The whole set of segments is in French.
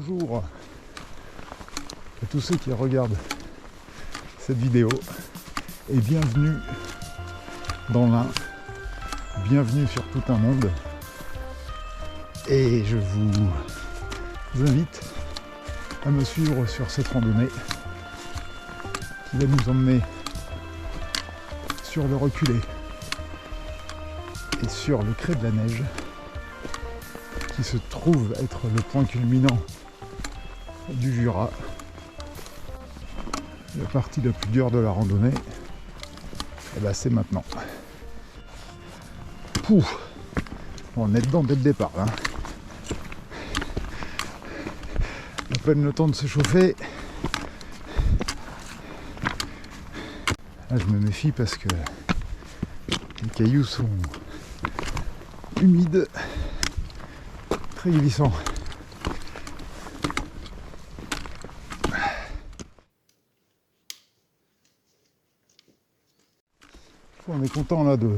bonjour à tous ceux qui regardent cette vidéo et bienvenue dans l'Ain, bienvenue sur tout un monde. Et je vous invite à me suivre sur cette randonnée qui va nous emmener sur le reculé et sur le crêt de la neige qui se trouve être le point culminant du Jura. La partie la plus dure de la randonnée, et ben c'est maintenant. Pouf, on est dedans dès le départ là. À peine le temps de se chauffer. Là je me méfie parce que les cailloux sont humides, très glissants. On est content là de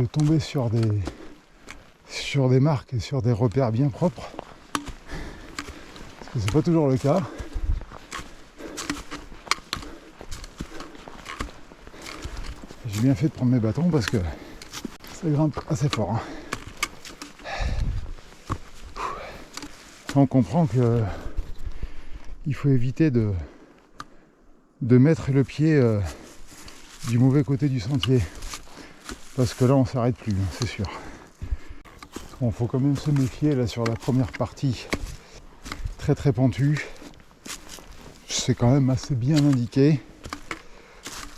tomber sur des marques et sur des repères bien propres, parce que c'est pas toujours le cas. J'ai bien fait de prendre mes bâtons parce que ça grimpe assez fort, hein. On comprend que il faut éviter de mettre le pied du mauvais côté du sentier, parce que là on s'arrête plus, hein, c'est sûr. Bon, faut quand même se méfier là sur la première partie très très pentue. C'est quand même assez bien indiqué.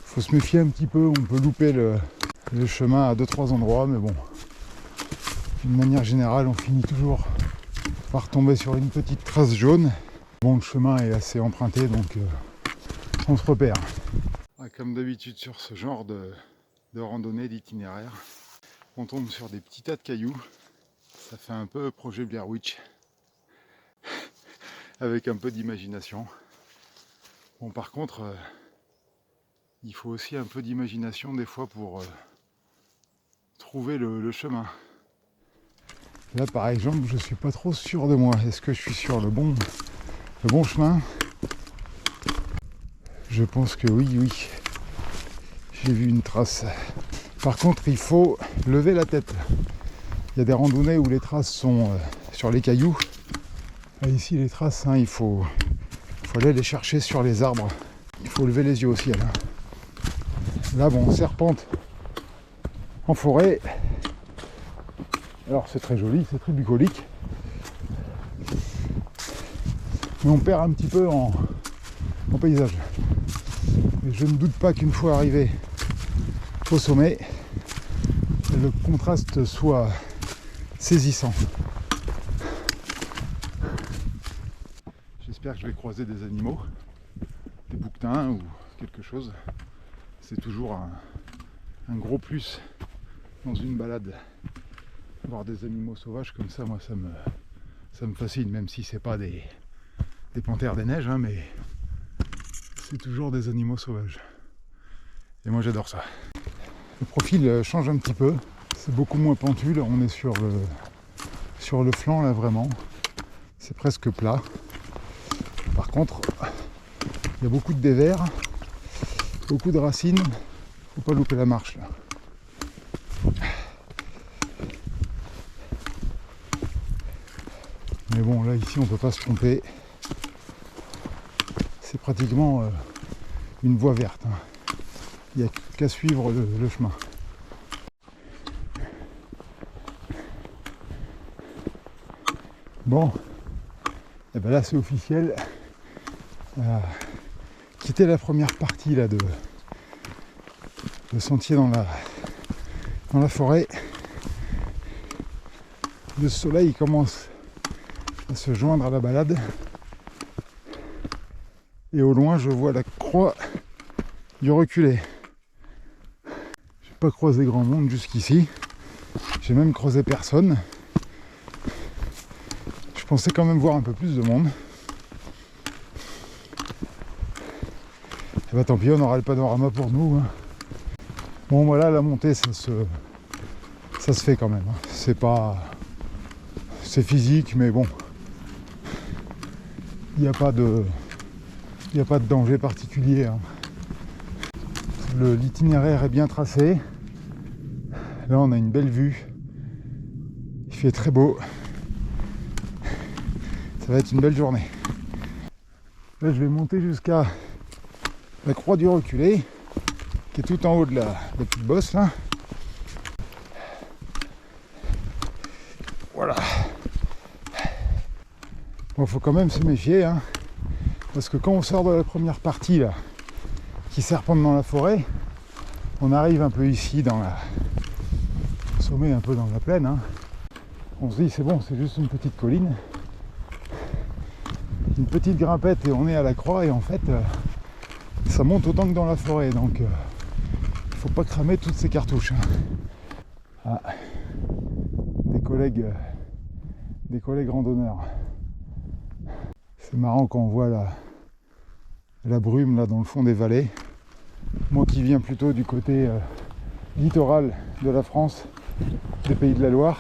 Faut se méfier un petit peu, on peut louper le chemin à 2-3 endroits, mais bon, d'une manière générale on finit toujours par tomber sur une petite trace jaune. Bon, le chemin est assez emprunté, donc on se repère. Comme d'habitude sur ce genre de randonnée, d'itinéraire, on tombe sur des petits tas de cailloux. Ça fait un peu projet Blair Witch, avec un peu d'imagination. Bon, par contre, il faut aussi un peu d'imagination des fois pour trouver le chemin. Là par exemple, je suis pas trop sûr de moi. Est-ce que je suis sur le bon chemin? Je pense que oui. J'ai vu une trace. Par contre, il faut lever la tête. Il y a des randonnées où les traces sont sur les cailloux. Et ici, les traces, hein, il faut aller les chercher sur les arbres. Il faut lever les yeux au ciel, hein. Là, bon, on serpente en forêt. Alors c'est très joli, c'est très bucolique, mais on perd un petit peu en paysage. Et je ne doute pas qu'une fois arrivé au sommet, le contraste soit saisissant. J'espère que je vais croiser des animaux, des bouquetins ou quelque chose. C'est toujours un gros plus dans une balade. Voir des animaux sauvages comme ça, moi ça me fascine, même si c'est pas des panthères des neiges, hein, mais c'est toujours des animaux sauvages. Et moi j'adore ça. Le profil change un petit peu, c'est beaucoup moins pentu, là on est sur le flanc là vraiment. C'est presque plat. Par contre, il y a beaucoup de dévers, beaucoup de racines, faut pas louper la marche là. Mais bon, là ici on peut pas se tromper. C'est pratiquement une voie verte, hein. Il n'y a qu'à suivre le chemin. Bon, et ben là c'est officiel. Quitter la première partie là de sentier dans la forêt. Le soleil commence à se joindre à la balade, et au loin je vois la croix du reculé. J'ai pas croisé grand monde jusqu'ici, j'ai même croisé personne. Je pensais quand même voir un peu plus de monde. Et bah tant pis, on aura le panorama pour nous, hein. Bon voilà, la montée ça se fait quand même, hein. C'est pas... c'est physique, mais bon, il n'y a pas de danger particulier, hein. L'itinéraire est bien tracé. Là on a une belle vue. Il fait très beau. Ça va être une belle journée. Là je vais monter jusqu'à la croix du reculé, qui est tout en haut de la petite bosse là. Voilà. Bon, faut quand même se méfier, hein, parce que quand on sort de la première partie là, qui serpente dans la forêt, on arrive un peu ici dans la sommet, un peu dans la plaine, hein. On se dit c'est bon, c'est juste une petite colline, une petite grimpette et on est à la croix, et en fait ça monte autant que dans la forêt, donc il faut pas cramer toutes ces cartouches, hein. Ah, des collègues randonneurs. C'est marrant quand on voit la brume là dans le fond des vallées. Moi qui viens plutôt du côté littoral de la France, des Pays de la Loire,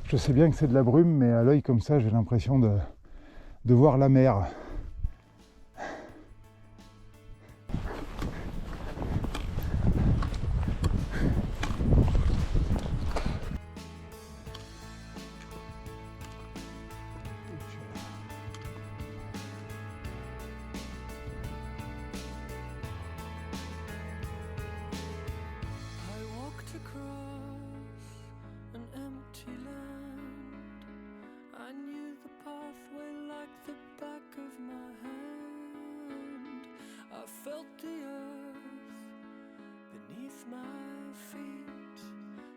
je sais bien que c'est de la brume, mais à l'œil comme ça j'ai l'impression de voir la mer. Felt the earth beneath my feet,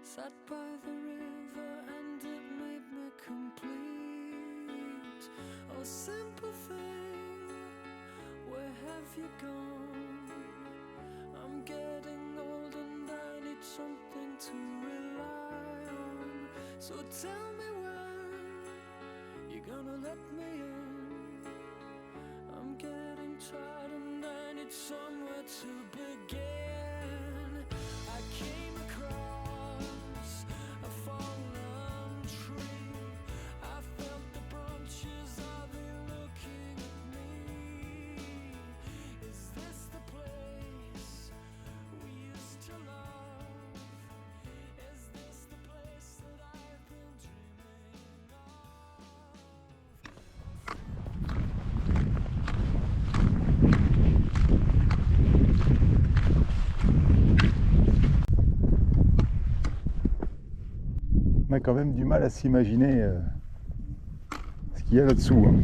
sat by the river and it made me complete. Oh simple thing, where have you gone? I'm getting old and I need something to rely on. So tell me when you're gonna let me in. I'm getting tired and I need somewhere to begin. I came across a fallen tree. I felt the branches of it looking at me. Is this the place we used to love? Is this the place that I've been dreaming of? On a quand même du mal à s'imaginer ce qu'il y a là-dessous, hein.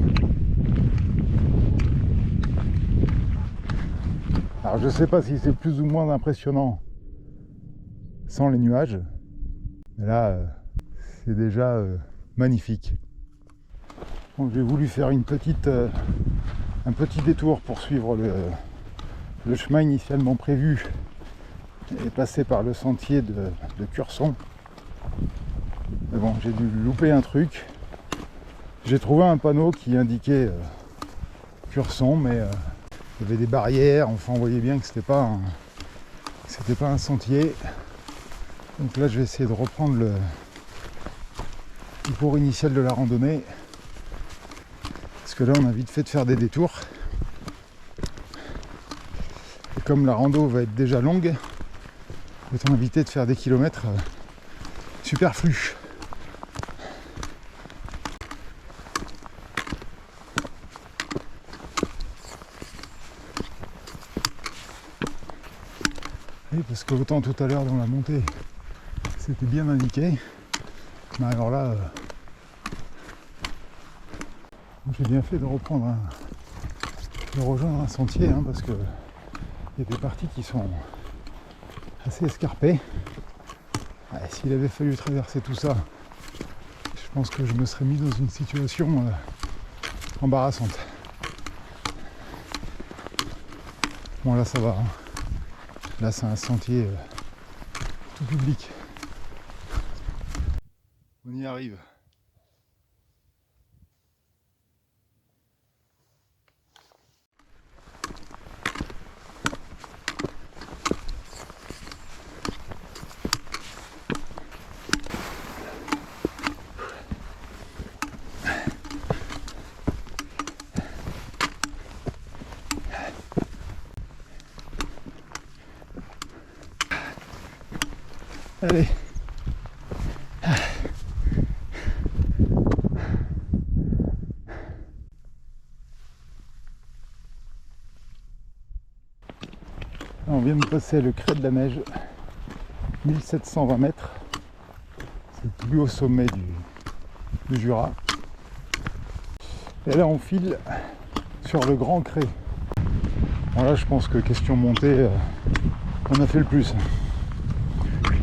Alors je sais pas si c'est plus ou moins impressionnant sans les nuages, mais là c'est déjà magnifique. Donc j'ai voulu faire un petit détour pour suivre le chemin initialement prévu et passer par le sentier de Curson. Mais bon, j'ai dû louper un truc. J'ai trouvé un panneau qui indiquait Curson, mais il y avait des barrières, enfin on voyait bien que c'était pas un sentier. Donc là je vais essayer de reprendre le cours initial de la randonnée, parce que là on a vite fait de faire des détours. Et comme la rando va être déjà longue, autant éviter de faire des kilomètres superflus. Oui, parce que autant tout à l'heure dans la montée c'était bien indiqué, mais alors là j'ai bien fait de rejoindre un sentier, hein, parce que il y a des parties qui sont assez escarpées. Ouais, s'il avait fallu traverser tout ça, je pense que je me serais mis dans une situation embarrassante. Bon là ça va, hein. Là c'est un sentier tout public. On y arrive. Allez. On vient de passer le crêt de la Neige, 1720 mètres. C'est le plus haut sommet du Jura. Et là on file sur le Grand Crêt. Bon là je pense que question montée, on a fait le plus.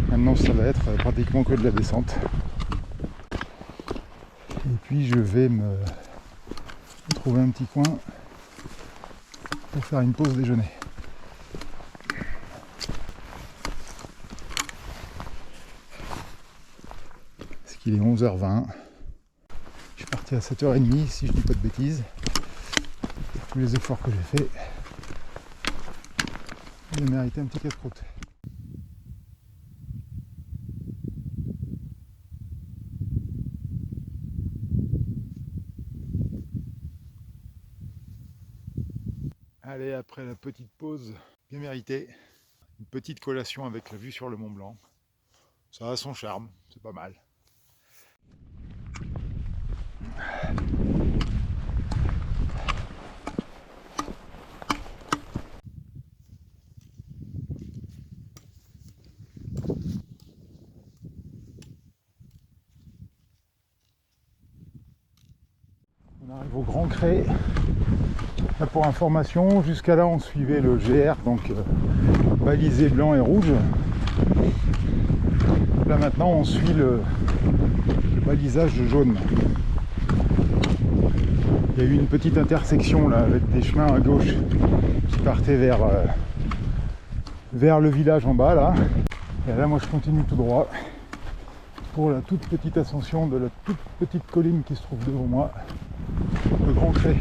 Maintenant ça va être pratiquement que de la descente. Et puis je vais me trouver un petit coin pour faire une pause déjeuner. Parce qu'il est 11h20. Je suis parti à 7h30 si je dis pas de bêtises. Tous les efforts que j'ai faits, j'ai mérité un petit casse-croûte. Allez, après la petite pause bien méritée, une petite collation avec la vue sur le Mont Blanc. Ça a son charme, c'est pas mal. On arrive au Grand Crêt. Là, pour information, jusqu'à là on suivait le GR, donc balisé blanc et rouge. Là maintenant on suit le balisage jaune. Il y a eu une petite intersection là avec des chemins à gauche qui partaient vers le village en bas là. Et là moi je continue tout droit pour la toute petite ascension de la toute petite colline qui se trouve devant moi, le Grand Crêt.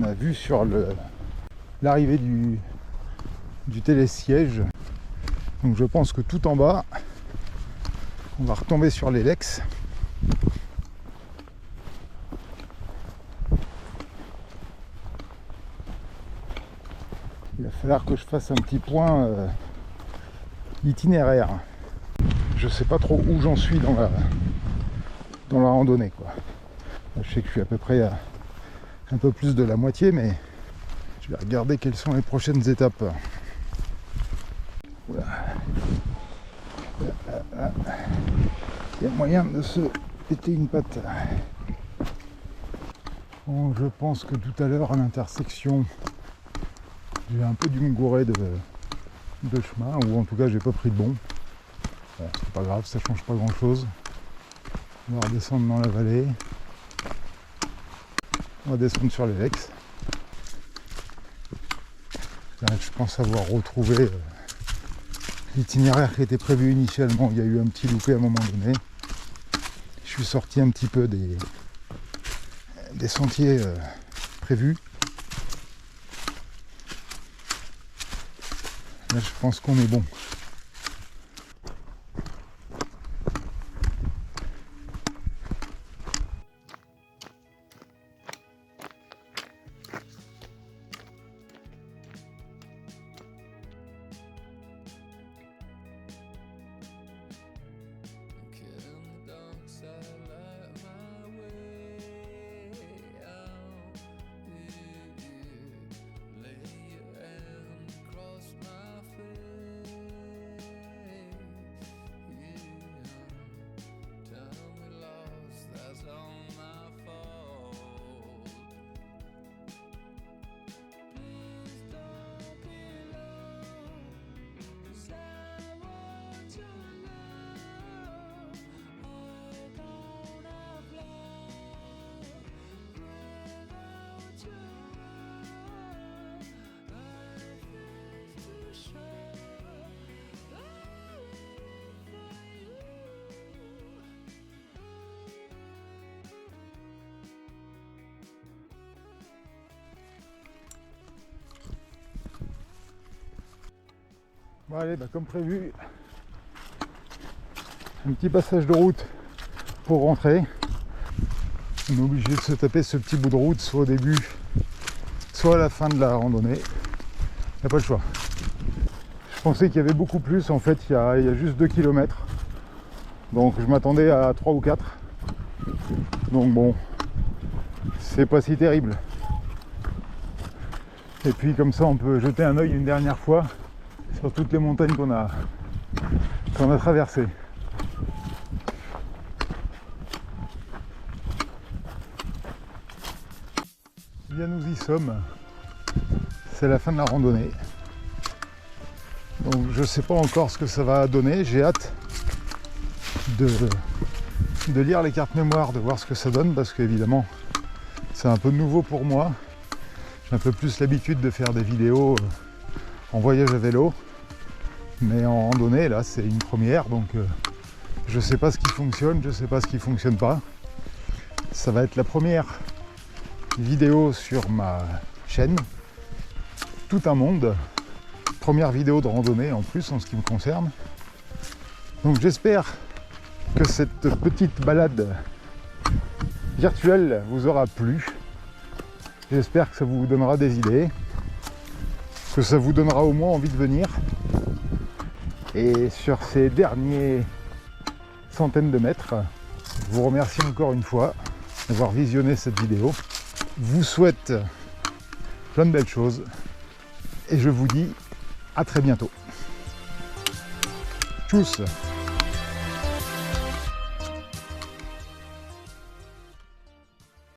On a vu sur l'arrivée du télésiège. Donc je pense que tout en bas, on va retomber sur les Lex. Il va falloir que je fasse un petit point itinéraire. Je sais pas trop où j'en suis dans la randonnée, quoi. Je sais que je suis à peu près à un peu plus de la moitié, mais je vais regarder quelles sont les prochaines étapes. Oula. Il y a moyen de se péter une patte. Bon, je pense que tout à l'heure à l'intersection, j'ai un peu dû me gourer de chemin, ou en tout cas j'ai pas pris de bon. Bon, c'est pas grave, ça change pas grand chose. On va redescendre dans la vallée. On va descendre sur les Lex. Là, je pense avoir retrouvé l'itinéraire qui était prévu initialement. Il y a eu un petit loupé à un moment donné. Je suis sorti un petit peu des sentiers prévus. Là, je pense qu'on est bon. Bon allez, comme prévu, un petit passage de route pour rentrer. On est obligé de se taper ce petit bout de route, soit au début, soit à la fin de la randonnée. Il n'y a pas le choix. Je pensais qu'il y avait beaucoup plus, en fait il y a juste 2 km. Donc je m'attendais à 3 ou 4. Donc bon, c'est pas si terrible. Et puis comme ça on peut jeter un œil une dernière fois sur toutes les montagnes qu'on a traversées. Bien, nous y sommes. C'est la fin de la randonnée. Donc je sais pas encore ce que ça va donner. J'ai hâte de lire les cartes mémoire, de voir ce que ça donne, parce qu'évidemment c'est un peu nouveau pour moi. J'ai un peu plus l'habitude de faire des vidéos en voyage à vélo, mais en randonnée là c'est une première, donc je sais pas ce qui fonctionne, je sais pas ce qui fonctionne pas. Ça va être la première vidéo sur ma chaîne, tout un monde, première vidéo de randonnée en plus en ce qui me concerne. Donc j'espère que cette petite balade virtuelle vous aura plu. J'espère que ça vous donnera des idées, que ça vous donnera au moins envie de venir. Et sur ces derniers centaines de mètres, je vous remercie encore une fois d'avoir visionné cette vidéo. Je vous souhaite plein de belles choses et je vous dis à très bientôt. Tchuss!